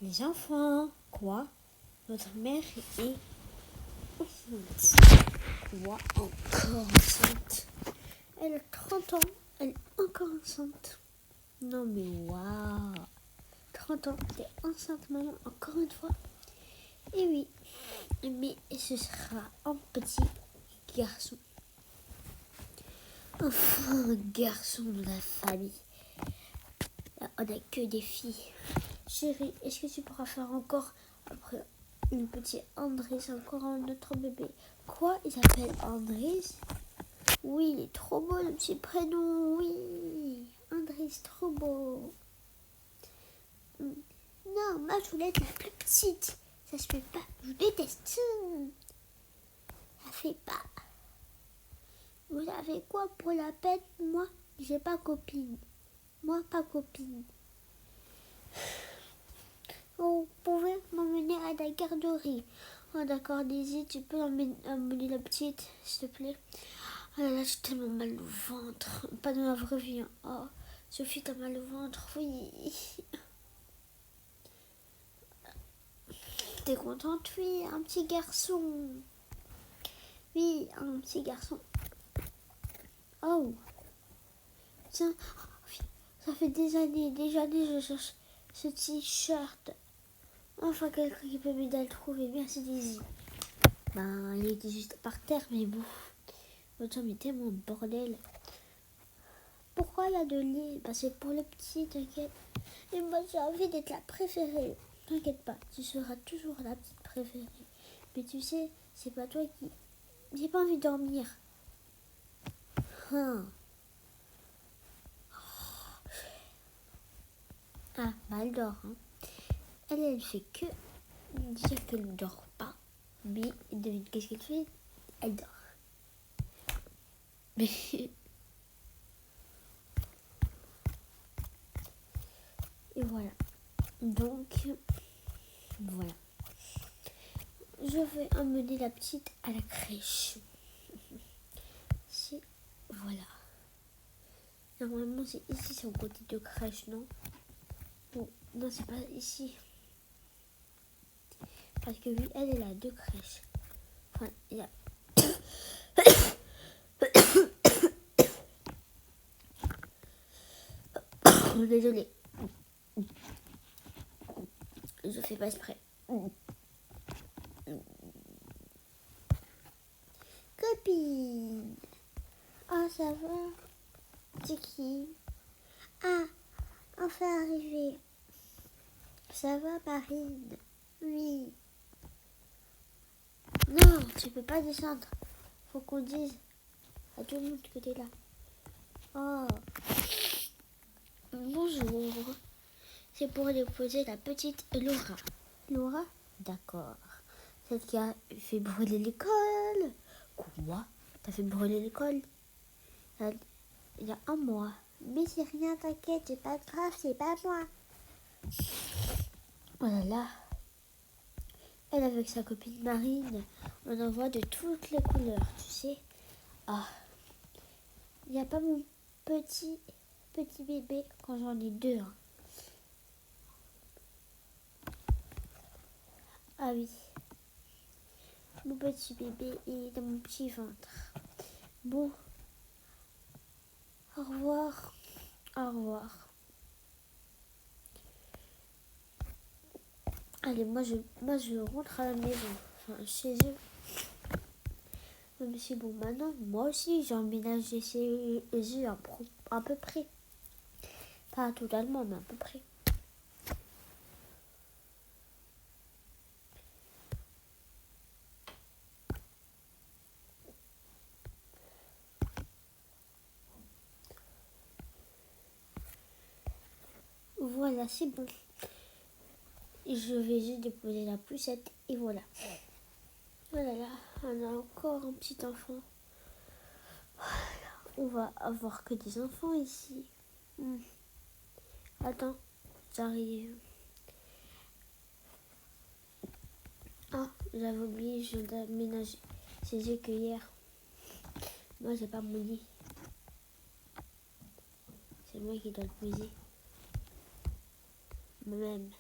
Les enfants, quoi? Votre mère est enceinte. Quoi? Encore enceinte? Elle a 30 ans, elle est encore enceinte. Non mais waouh! 30 ans, t'es enceinte maman, encore une fois? Et oui, mais ce sera un petit garçon. Enfin, un garçon de la famille. Là, on n'a que des filles. Chérie, est-ce que tu pourras faire encore après le petit André, c'est encore un autre bébé? Quoi? Il s'appelle André? Oui, il est trop beau le petit prénom. Oui, André, c'est trop beau. Non, moi je voulais être la plus petite. Ça se fait pas. Je déteste. Ça fait pas. Vous savez quoi, pour la peine, moi, j'ai pas copine. Moi, pas copine. Oh, vous pouvez m'emmener à la garderie. Oh, d'accord, Daisy, tu peux emmener la petite, s'il te plaît. Oh là là, j'ai tellement mal au ventre. Pas dans la vraie vie. Hein. Oh, Sophie, t'as mal au ventre, oui. T'es contente, oui, un petit garçon. Oui, un petit garçon. Oh, tiens, ça fait des années, je cherche ce t-shirt. Enfin, quelqu'un qui peut m'aider à le trouver. Merci, Daisy. Ben, il était juste par terre, mais bon. Attends, mais tellement bordel. Pourquoi il y a de lits? Ben, c'est pour le petit, t'inquiète. Et moi, j'ai envie d'être la préférée. T'inquiète pas, tu seras toujours la petite préférée. Mais tu sais, c'est pas toi qui... J'ai pas envie de dormir. Hein. Ah, bah elle dort. Hein. Elle fait que dire qu'elle ne dort pas. Mais devine qu'est-ce qu'elle fait? Elle dort. Mais... Et voilà. Donc, voilà. Je vais emmener la petite à la crèche. Voilà. Normalement, c'est ici, c'est au côté de crèche, non? Bon, non, c'est pas ici. Parce que oui, elle a deux crèches. Enfin, il y a... Désolée. Je fais pas exprès. Copine. Ah, ça va? C'est qui? Ah, enfin arrivé. Ça va, Marine? Oui. Non, tu peux pas descendre. Faut qu'on dise à tout le monde que t'es là. Oh. Bonjour. C'est pour déposer la petite Laura. Laura? D'accord. Celle qui a fait brûler l'école. Quoi? T'as fait brûler l'école? Il y a un mois. Mais c'est rien, t'inquiète, c'est pas grave, c'est pas moi. Oh là là. Elle avec sa copine Marine, on en voit de toutes les couleurs, tu sais. Ah, il n'y a pas mon petit bébé quand j'en ai deux. Hein. Ah oui, mon petit bébé est dans mon petit ventre. Bon, au revoir, au revoir. Allez, moi je rentre à la maison, enfin chez eux. Mais c'est bon, maintenant, moi aussi j'ai emménagé chez eux à peu près. Pas totalement, mais à peu près. Voilà, c'est bon. Je vais juste déposer la poussette et voilà. Voilà, là, on a encore un petit enfant. On va avoir que des enfants ici. Attends, j'arrive. Ah, j'avais oublié, je viens d'aménager ses yeux que hier. Moi, j'ai pas mon lit. C'est moi qui dois le poser. Moi-même.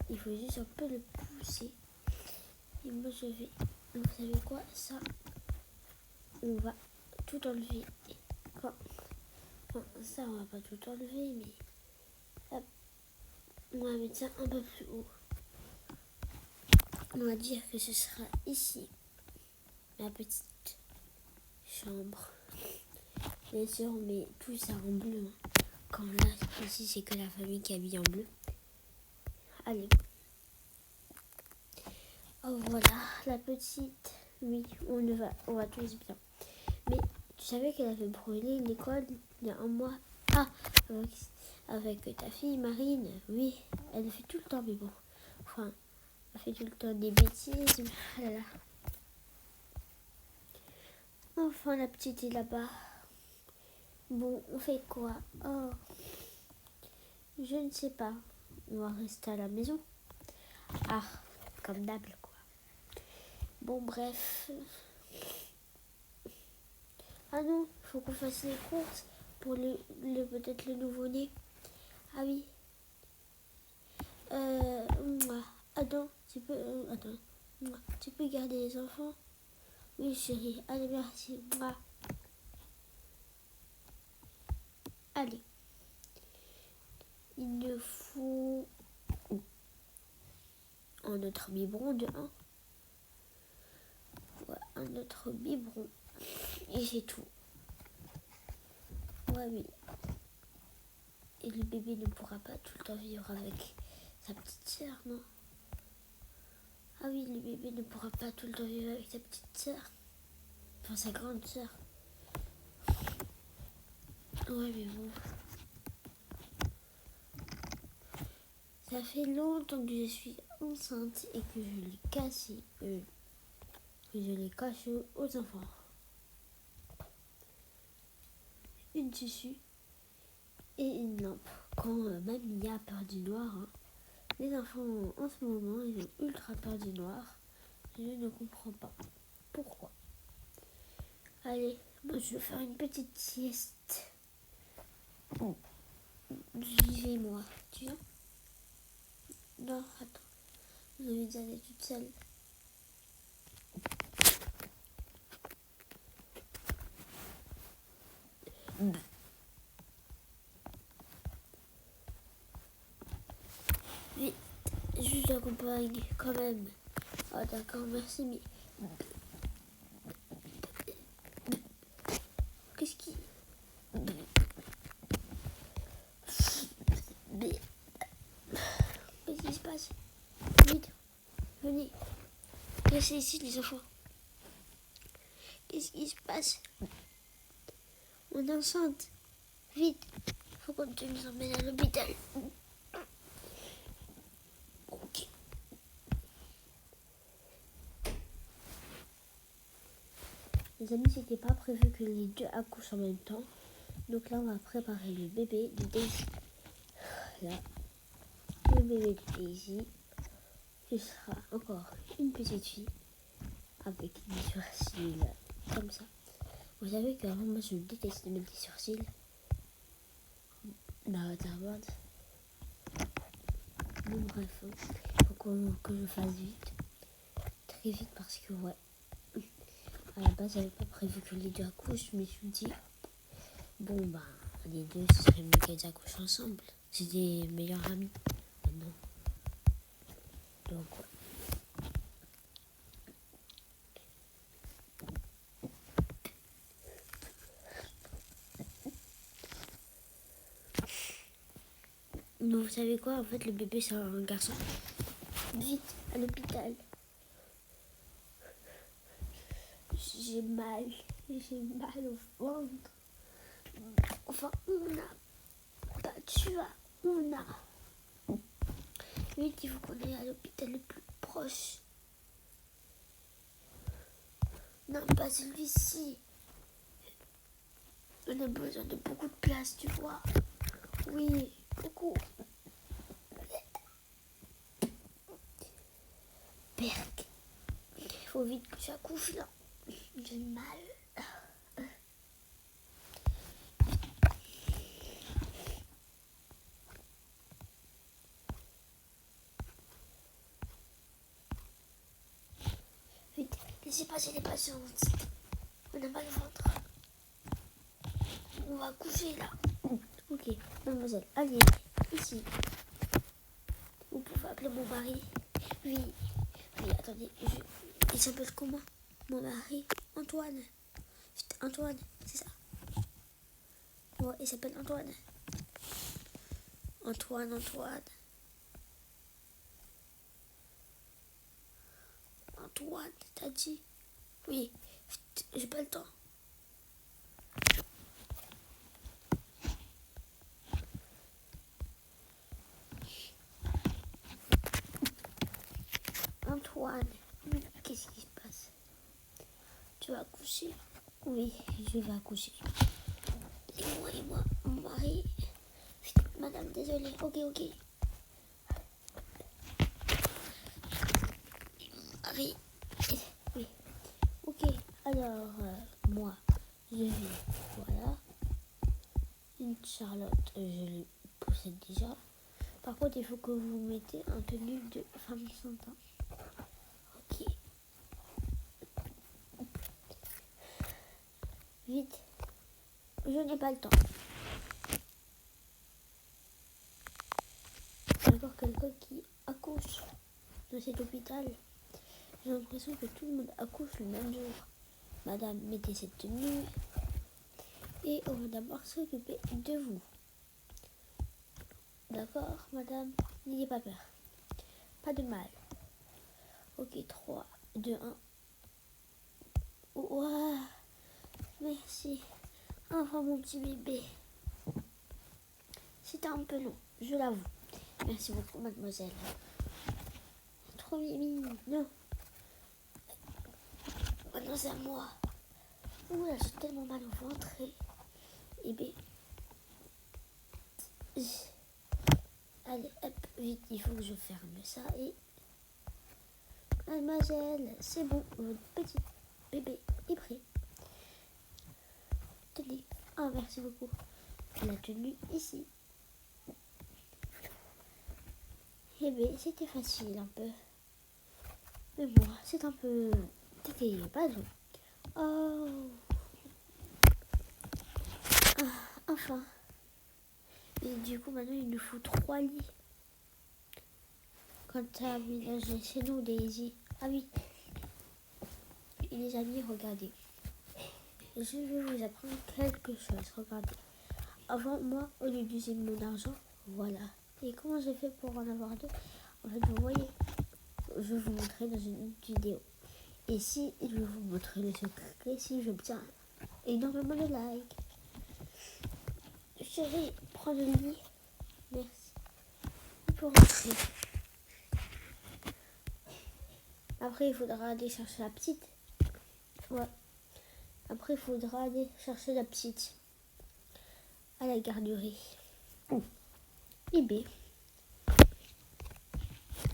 Il faut juste un peu le pousser. Et moi je vais, vous savez quoi, ça, on va tout enlever. Enfin, ça on va pas tout enlever, mais hop, on va mettre ça un peu plus haut. On va dire que ce sera ici, ma petite chambre. Bien sûr, on met tout ça en bleu. Quand là, ici, c'est que la famille qui habille en bleu. Allez. Oh, voilà, la petite. Oui, on va tous bien. Mais tu savais qu'elle avait brûlé l'école il y a un mois. Ah, avec ta fille Marine. Oui, elle fait tout le temps, mais bon. Enfin, elle fait tout le temps des bêtises. Ah là là. Enfin, la petite est là-bas. Bon, on fait quoi? Oh, je ne sais pas. On va rester à la maison. Ah, comme d'hab, quoi. Bon, bref. Ah non, il faut qu'on fasse les courses pour peut-être le nouveau-né. Ah oui. Attends, tu peux garder les enfants? Oui, chérie. Allez, merci. Allez. Il nous faut un autre biberon de 1. Ouais, un autre biberon. Et c'est tout. Ouais, oui. Et le bébé ne pourra pas tout le temps vivre avec sa petite sœur, non? Ah oui, le bébé ne pourra pas tout le temps vivre avec sa petite sœur. Enfin, sa grande sœur. Ouais, mais bon. Ça fait longtemps que je suis enceinte et que je l'ai cassé. Que je l'ai caché aux enfants. Une tissu et une lampe. Quand mamie a peur du noir, hein, les enfants en ce moment, ils ont ultra peur du noir. Je ne comprends pas pourquoi. Allez, moi je vais faire une petite sieste. J'y vais moi. Tu viens? Non, attends. Je vais aller toute seule. Vite, je t'accompagne quand même. Ah d'accord, merci, mais... Qu'est-ce qui... Mais... Qu'est-ce qui se passe? Vite, venez. Restez ici les enfants. Qu'est-ce qui se passe? On est enceinte. Vite, faut qu'on nous emmène à l'hôpital. Ok. Les amis, c'était pas prévu que les deux accouchent en même temps. Donc là, on va préparer le bébé de Daisy. Là, le bébé de Daisy, ce sera encore une petite fille avec des sourcils comme ça. Vous savez qu'avant, moi, je déteste mettre des sourcils. Non, d'abord. Bon, bref, il faut que je fasse vite. Très vite parce que, ouais. À la base, j'avais pas prévu que les deux accouchent, mais je me dis, bon, bah, les deux, ce serait mieux qu'elles accouchent ensemble. C'est des meilleurs amis. Non. Donc, ouais. Mais vous savez quoi? En fait, le bébé, c'est un garçon. Vite, à l'hôpital. J'ai mal au ventre. Enfin, on a pas tu as, on a. Vite, il faut qu'on aille à l'hôpital le plus proche. Non, pas celui-ci. On a besoin de beaucoup de place, tu vois. Oui, beaucoup. Berk, il faut vite que j'accouche là. J'ai mal. laissez passer les patientes. On a mal au ventre. On va coucher là. Ok, mademoiselle, allez, ici. Vous pouvez appeler mon mari. Oui, attendez, il s'appelle comment? Mon mari, Antoine. Antoine, c'est ça? Ouais, il s'appelle Antoine. Antoine. Antoine, t'as dit? Oui, j'ai pas le temps. Antoine, qu'est-ce qui se passe? Tu vas accoucher? Oui, je vais accoucher. Et moi, mon mari. Madame, désolée. Ok. Mari. Oui. Ok. Alors, moi, je vais. Voilà. Une Charlotte, je l'ai possède déjà. Par contre, il faut que vous mettez en tenue de femme enceinte. Ok. Vite. Je n'ai pas le temps. Il y a encore quelqu'un qui accouche dans cet hôpital. J'ai l'impression que tout le monde accouche le même jour. Madame, mettez cette tenue et on va d'abord s'occuper de vous. D'accord, madame? N'ayez pas peur. Pas de mal. Ok, 3, 2, 1. Ouah, merci. Enfin, mon petit bébé. C'était un peu long, je l'avoue. Merci beaucoup, mademoiselle. Trop mimi. Non. Maintenant, c'est à moi. Ouh là, j'ai tellement mal au ventre. Et bien... Allez, hop, vite, il faut que je ferme ça. Et... Mademoiselle, c'est bon, votre petit bébé est prêt. Tenez. Ah, merci beaucoup. La tenue ici. Eh bien, c'était facile un peu. Mais bon, c'est un peu... C'était pas long. Oh. Ah, enfin. Et du coup, maintenant, il nous faut 3 lits. Quand tu as aménagé chez nous, Daisy. Ah oui. Et les amis, regardez. Je vais vous apprendre quelque chose. Regardez. Avant, moi, au lieu d'user mon argent, voilà. Et comment j'ai fait pour en avoir deux? En fait, vous voyez, je vais vous montrer dans une vidéo. Et si je vais vous montrer le secret, si j'obtiens énormément de likes. Chérie, prends le lit. Merci. Pour rentrer. Après, il faudra aller chercher la petite. Ouais. Après, il faudra aller chercher la petite à la garderie. Et B.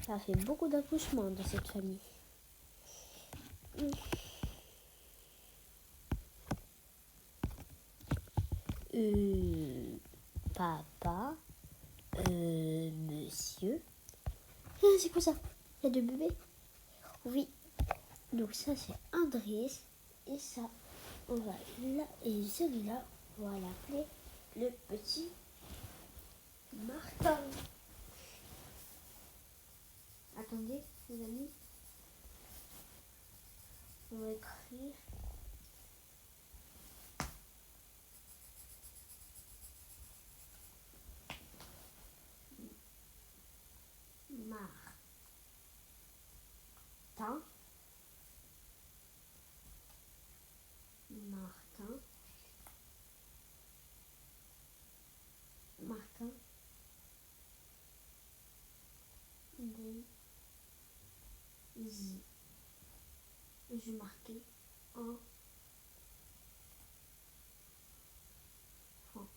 Ça fait beaucoup d'accouchements dans cette famille. Papa, monsieur. Ah, c'est quoi ça? Il y a 2 bébés? Oui. Donc ça c'est Andrés. Et ça, on va là. Et celui-là, on va l'appeler le petit Martin. Attendez, les amis. On va écrire. Martin. Daisy. Je marquais en franc.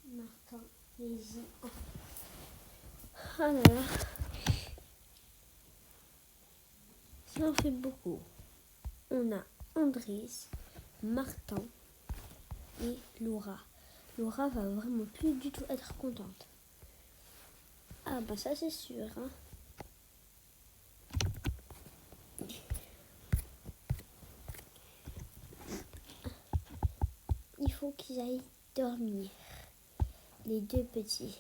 Martin, Daisy. Ah là là. Ça en fait beaucoup. On a Andrés, Martin et Laura. Laura va vraiment plus du tout être contente. Ah bah ça c'est sûr. Hein. faut qu'ils aillent dormir. Les deux petits.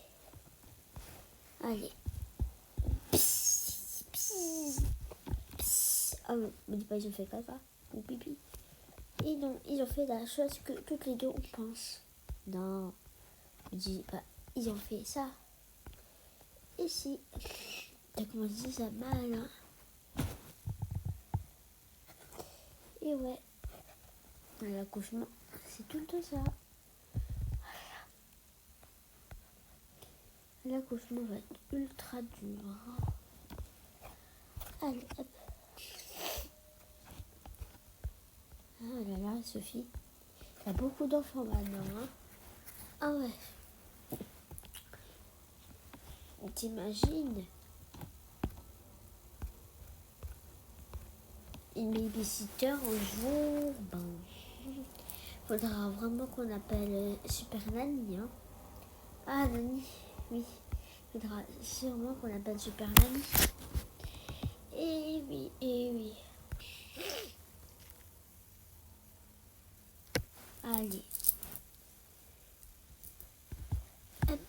Allez. Psst, psst, psst. Ah, me dis pas, ils ont fait caca ou pipi. Et non, ils ont fait la chose que toutes les deux on pense. Non, me dis pas, ils ont fait ça. Et si, t'as commencé ça mal, hein. Et ouais, l'accouchement, c'est tout le temps ça. L'accouchement va être ultra dur. Allez, hop. Ah là là, Sophie, il y a beaucoup d'enfants maintenant, hein. Ah ouais. T'imagines une babysitter au jour, ben, faudra vraiment qu'on appelle Super Nanny, hein. Ah, Nanny, oui. Faudra sûrement qu'on appelle Super Nanny. Et oui, et oui. Allez. Hop,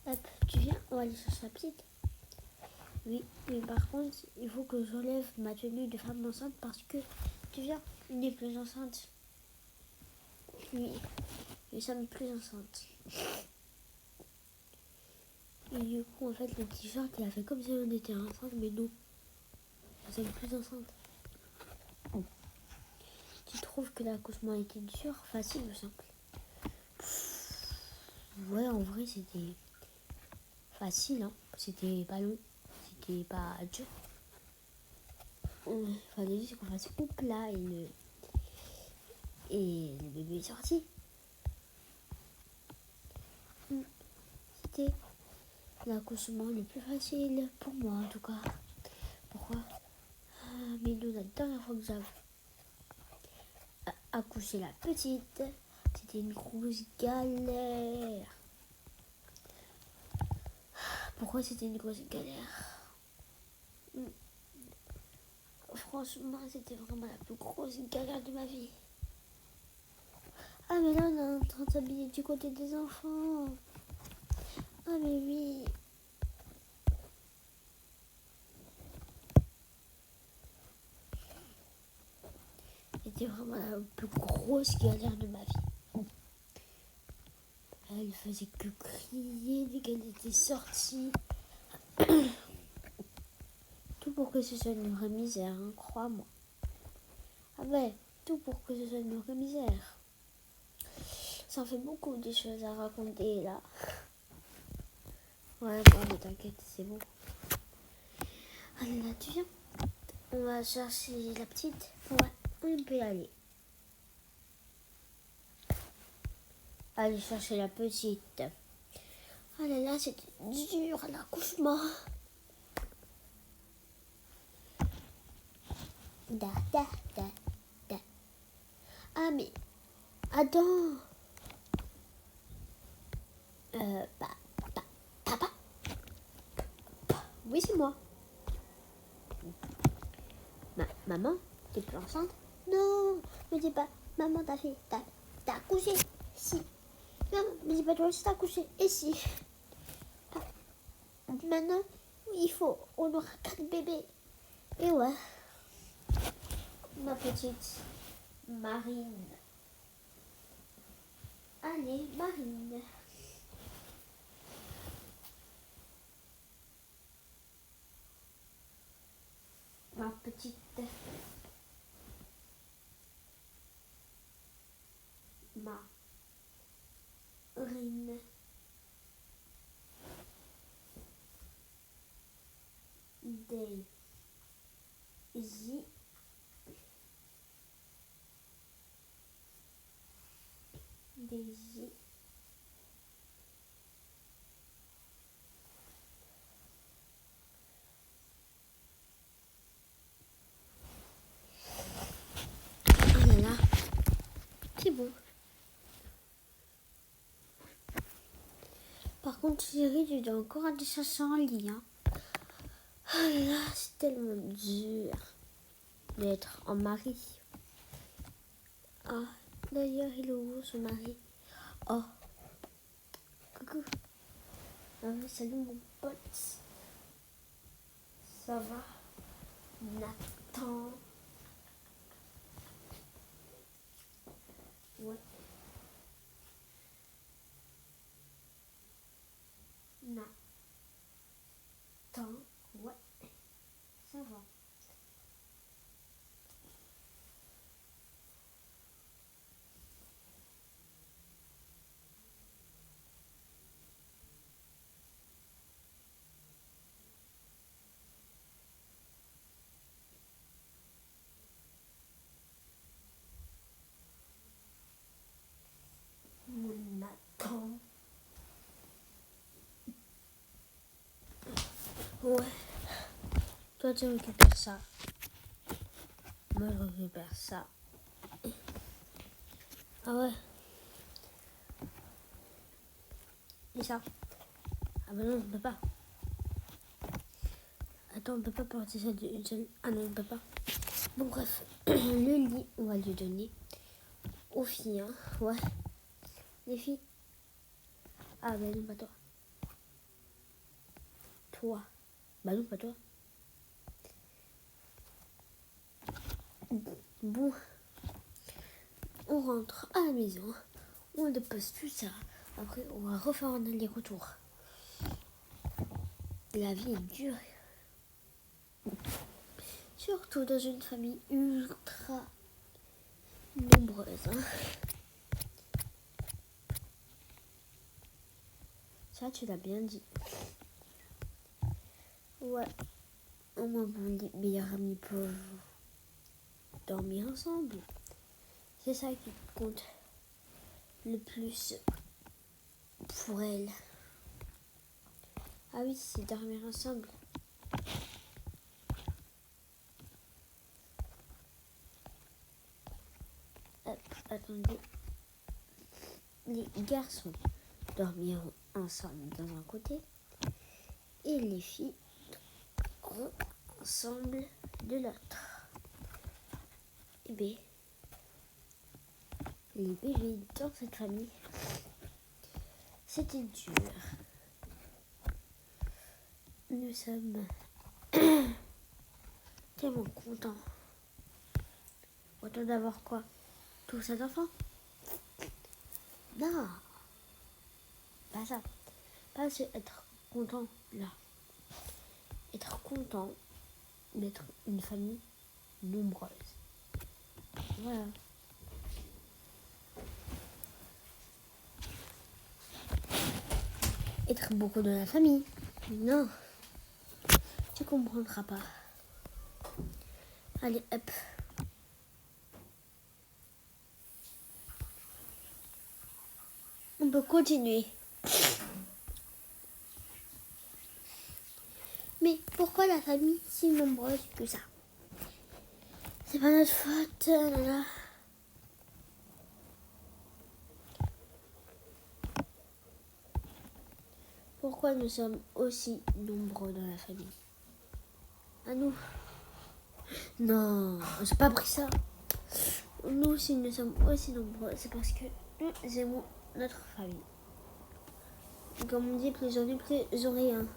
hop, tu viens, on va aller chercher la petite. Oui, mais par contre, il faut que j'enlève ma tenue de femme enceinte parce que, tu viens, il n'est plus enceinte. Oui, nous sommes plus enceintes. Et du coup, en fait, le t-shirt, il a fait comme si on était enceinte, mais non, nous sommes plus enceintes. Tu trouves que l'accouchement était dur, facile ou simple? Ouais, en vrai, c'était facile, hein. C'était pas long, c'était pas dur. Il fallait juste qu'on fasse oup là et le bébé est sorti. C'était l'accouchement le plus facile pour moi en tout cas. Pourquoi? Mais nous, la dernière fois que j'avais accouché la petite, c'était une grosse galère. Pourquoi c'était une grosse galère? Franchement, c'était vraiment la plus grosse galère de ma vie. Ah mais là, on est en train de s'habiller du côté des enfants. Ah mais oui. C'était vraiment la plus grosse galère de ma vie. Elle faisait que crier dès qu'elle était sortie. Tout pour que ce soit une vraie misère, hein, crois-moi. Ah ouais, tout pour que ce soit une vraie misère. Ça en fait beaucoup de choses à raconter là. Ouais, bon, mais t'inquiète, c'est bon. Allez, là, tu viens. On va chercher la petite. Ouais, on peut y aller. Allez chercher la petite. Ah là là, c'était dur l'accouchement. Da, da, da, da. Ah mais, attends. Papa. Oui, c'est moi. Maman, t'es plus enceinte? Non, me dis pas. Maman, t'as accouché? Si. Non, me dis pas toi aussi t'as accouché. Et si. Maintenant, on aura 4 bébés. Et ouais. Ma petite Marine. Allez, Marine. Ma petite Marine. Daisy. Daisy. Oh là là. C'est bon. Par contre, chérie, tu dois encore aller chercher en lit. Hein. Oh là là, c'est tellement dur d'être en mari. Ah, D'ailleurs, il est où son mari? Oh, coucou. Ah oui, salut mon pote. Ça va? Nathan. Ouais. Nathan. Ouais. Ça va. Mon Nathan. Ouais. Toi, tu récupères ça. Moi, je récupère ça. Ah ouais. Et ça? Ah bah non, on peut pas. Attends, on peut pas porter ça d'une seule. Ah non, on peut pas. Bon, bref. Le lit, on va lui donner aux filles, hein. Ouais. Les filles. Ah bah non, pas toi. Toi. Bah non, pas toi. Bon. On rentre à la maison. On dépose tout ça. Après, on va refaire un aller-retour. La vie est dure. Surtout dans une famille ultra nombreuse. Hein. Ça, tu l'as bien dit. Ouais. Au moins, mon meilleur ami peuvent dormir ensemble. C'est ça qui compte le plus pour elle. Ah oui, c'est dormir ensemble. Hop, attendez. Les garçons dormiront ensemble dans un côté et les filles dormiront ensemble de l'autre. Et bien, les bébés dans cette famille, c'était dur. Nous sommes tellement contents. Autant d'avoir quoi? Tous ces enfants? Non, pas ça. Pas être content là. Être content d'être une famille nombreuse. Voilà. Être beaucoup dans la famille. Non, tu comprendras pas. Allez, hop. On peut continuer. Mais pourquoi la famille si nombreuse que ça? C'est pas notre faute, nana. Pourquoi nous sommes aussi nombreux dans la famille? À nous? Non, j'ai pas pris ça. Nous, si nous sommes aussi nombreux, c'est parce que nous aimons notre famille. Comme on dit, plus on est, plus on rit. Hein.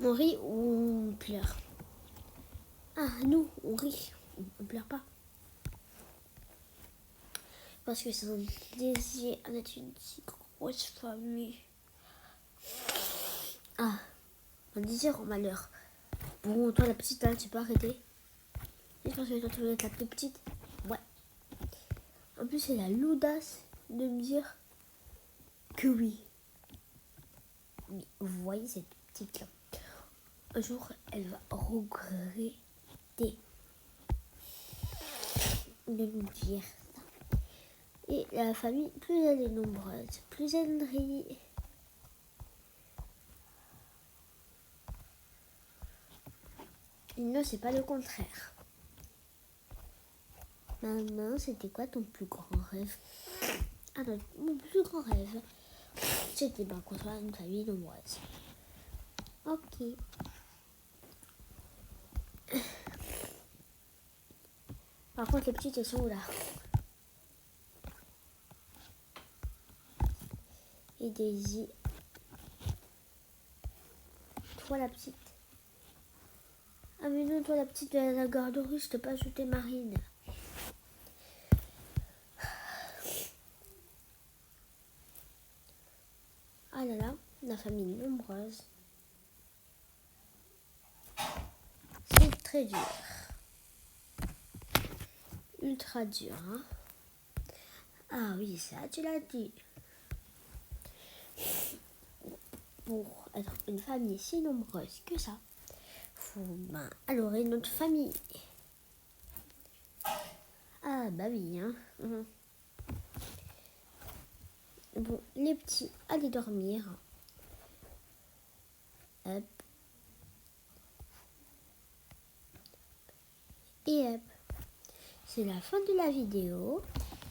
On rit ou on pleure? Ah, nous, on rit, on pleure pas. Parce que c'est un désir d'être une si grosse famille. Ah, un désir au malheur. Bon, toi la petite, là, tu peux arrêter. Je pense que toi, tu veux être la plus petite. Ouais. En plus, elle a l'audace de me dire que oui. Mais vous voyez cette petite-là. Un jour, elle va regretter de nous dire ça. Et la famille, plus elle est nombreuse, plus elle rit. Non, c'est pas le contraire. Maman, c'était quoi ton plus grand rêve? Ah non, mon plus grand rêve, c'était qu'on soit une famille nombreuse. Ok. Par contre, les petites, elles sont où là? Et Daisy. Toi la petite. Ah mais non, toi la petite de la garderie, je t'ai pas ajouté Marine. Ah là là, la famille nombreuse. C'est très dur. Ultra dur, hein. Ah oui, ça tu l'as dit. Pour être une famille si nombreuse que ça, faut alors une autre famille. Ah bah oui, hein. Bon, les petits, allez dormir. Hop. Et hop. C'est la fin de la vidéo.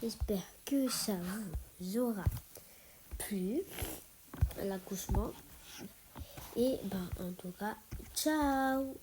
J'espère que ça vous aura plu, l'accouchement. Et en tout cas, ciao!